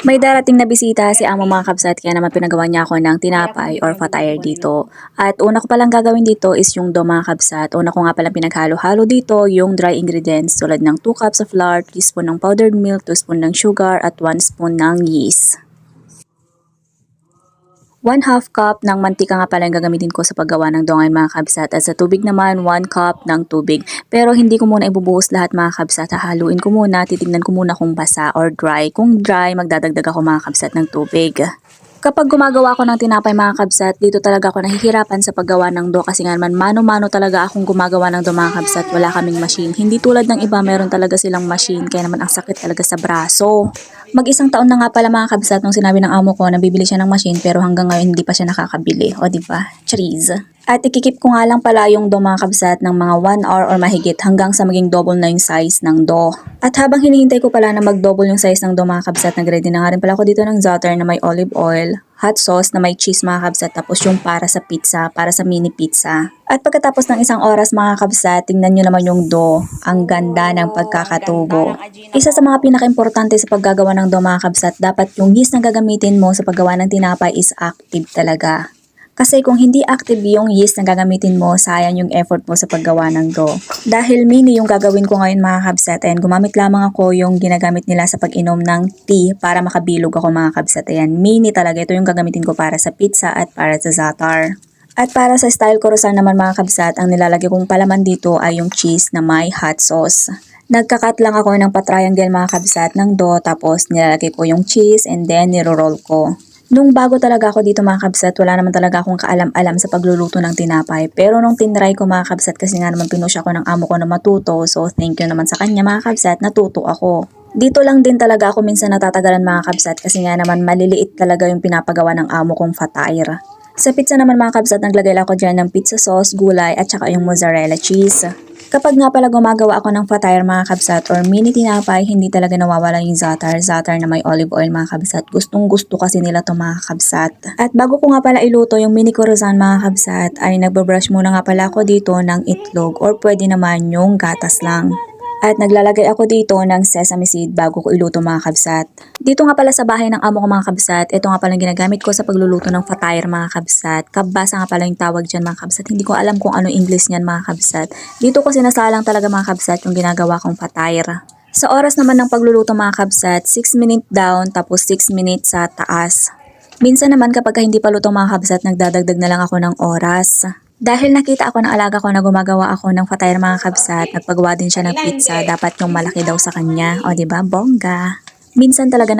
May darating na bisita si amo mga kabsat kaya naman pinagawa niya ako ng tinapay or fatire dito. At una ko palang gagawin dito is yung dough mga kabsat. Una ko nga palang pinaghalo-halo dito yung dry ingredients tulad ng 2 cups of flour, 3 spoon ng powdered milk, 2 spoon ng sugar at 1 spoon ng yeast. 1/2 cup ng mantika nga pala yung gagamitin ko sa paggawa ng dough ngayon mga kabsat. At sa tubig naman, 1 cup ng tubig. Pero hindi ko muna ibubuhos lahat mga kabsat. Hahaluin ko muna, titignan ko muna kung basa or dry. Kung dry, magdadagdag ako mga kabsat ng tubig. Kapag gumagawa ako ng tinapay mga kabsat, dito talaga ako nahihirapan sa paggawa ng dough kasi nga naman mano-mano talaga akong gumagawa ng dough mga kabsat. Wala kaming machine. Hindi tulad ng iba, meron talaga silang machine kaya naman ang sakit talaga sa braso. Mag-isang taon na nga pala mga kabsat nung sinabi ng amo ko na bibili siya ng machine pero hanggang ngayon hindi pa siya nakakabili. O diba? Cheese. At ikikip ko nga lang pala yung dough mga kabsat ng mga 1 hour or mahigit hanggang sa maging double na yung size ng dough. At habang hinihintay ko pala na mag-double yung size ng dough mga kabsat, nag-ready na nga rin pala ako dito ng za'atar na may olive oil, hot sauce na may cheese mga kabsat, tapos yung para sa pizza, para sa mini pizza. At pagkatapos ng isang oras mga kabsat, tingnan nyo naman yung dough. Ang ganda ng pagkakatubo. Isa sa mga pinaka-importante sa paggagawa ng dough mga kabsat, dapat yung yeast na gagamitin mo sa paggawa ng tinapay is active talaga. Kasi kung hindi active yung yeast na gagamitin mo, sayang yung effort mo sa paggawa ng dough. Dahil mini yung gagawin ko ngayon mga kabsat, and gumamit lamang ako yung ginagamit nila sa pag-inom ng tea para makabilog ako mga kabsat. Ayan, mini talaga. Ito yung gagamitin ko para sa pizza at para sa za'atar. At para sa style croissant naman mga kabsat, ang nilalagay kong palaman dito ay yung cheese na may hot sauce. Nagkakat lang ako ng pa-triangle mga kabsat ng dough, tapos nilalagay ko yung cheese and then niro-roll ko. Nung bago talaga ako dito mga kabsat, wala naman talaga akong kaalam-alam sa pagluluto ng tinapay. Pero nung tinry ko mga kabsat, kasi nga naman pinush ako ng amo ko na matuto, so thank you naman sa kanya mga kabsat, natuto ako. Dito lang din talaga ako minsan natatagalan mga kabsat kasi nga naman maliliit talaga yung pinapagawa ng amo kong fatire. Sa pizza naman mga kabsat, naglagay lang ako dyan ng pizza sauce, gulay at saka yung mozzarella cheese. Kapag nga pala gumagawa ako ng fatire mga kabsat or mini tinapay, hindi talaga nawawala yung za'atar na may olive oil mga kabsat. Gustong gusto kasi nila to mga kabsat. At bago ko nga pala iluto yung mini croissant mga kabsat, ay nagbabrush muna nga pala ako dito ng itlog or pwede naman yung gatas lang. At naglalagay ako dito ng sesame seed bago ko iluto mga kabsat. Dito nga pala sa bahay ng amo ko mga kabsat, ito nga pala yung ginagamit ko sa pagluluto ng fatire mga kabsat. Kabasa nga pala yung tawag dyan mga kabsat. Hindi ko alam kung ano English niyan mga kabsat. Dito ko sinasalang talaga mga kabsat yung ginagawa kong fatire. Sa oras naman ng pagluluto mga kabsat, 6 minutes down tapos 6 minutes sa taas. Minsan naman kapag hindi pa luto mga kabsat, nagdadagdag na lang ako ng oras. Dahil nakita ako ng alaga ko na gumagawa ako ng fatire mga kabsat, nagpagawa din siya ng pizza, dapat yung malaki daw sa kanya. O diba, bongga. Minsan talaga